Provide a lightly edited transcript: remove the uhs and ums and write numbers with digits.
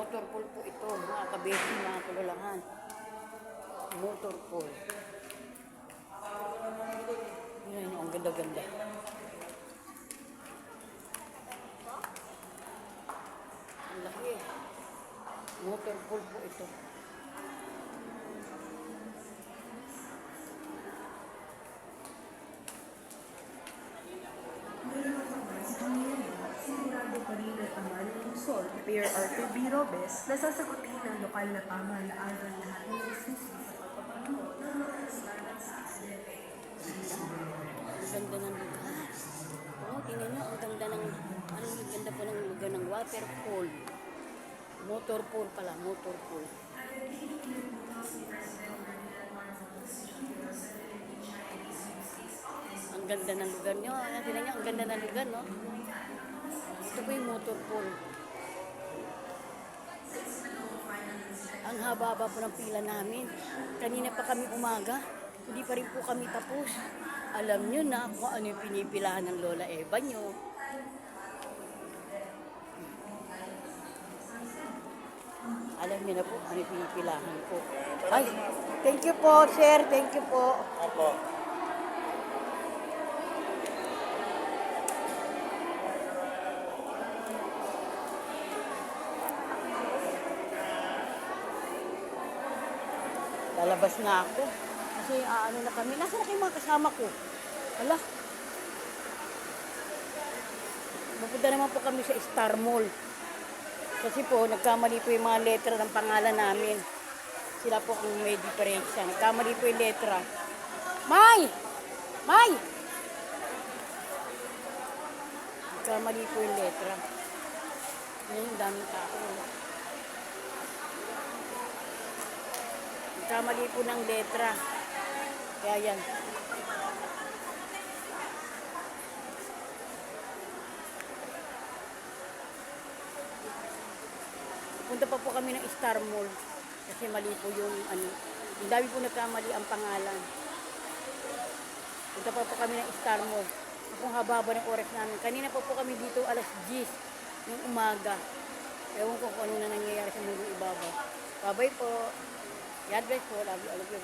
Motor pool po ito, mga kabesi, mga kalalahan. Motor pool. Yan, ang ganda-ganda. Ang laki. Motor pool po ito. Sigurado pa rin ang amal ng Luzon, Mayor Arthur B. Robes, na sasagutin ng lokal na pamahalaan ang lahat ng isusi sa pagpapanuot ng mga standards sa aksidente. Ang ganda ng lugar. Oo, tingnan nyo, ang ganda ng, ang ganda po ng lugar ng water pool. Motor pool pala, motor pool. Ang ganda ng lugar nyo. Tingnan nyo, ang ganda ng lugar, no? Ito po yung motor pool. Ang haba-haba po ng pila namin. Kanina pa kami umaga. Hindi pa rin po kami tapos. Alam nyo na kung ano yung pinipilahan ng Lola Eva nyo. Alam niyo na po ano yung pinipilahan ko. Ay, thank you po, sir. Thank you po. Opo. Lalabas na ako. Kasi ano na kami. Nasaan na kayo mga kasama ko? Wala. Mapunta naman po kami sa Star Mall. Kasi po, nagkamali po yung mga letra ng pangalan namin. Sila po ang may diferensya. Nagkamali po yung letra. May! May! Nagkamali po yung letra. Ngayon, yung daming tao. Nagkamali po ng letra. Kaya yan. Punta pa po kami ng Star Mall. Kasi mali po yung ano. Ang dami po nagkamali ang pangalan. Punta pa po kami ng Star Mall. Kung haba-haba ng oras namin. Kanina pa po kami dito alas 10 ng umaga. Ewan ko kung ano na nangyayari sa mundo ibabaw. Bye-bye po. God bless po. Love you all of you.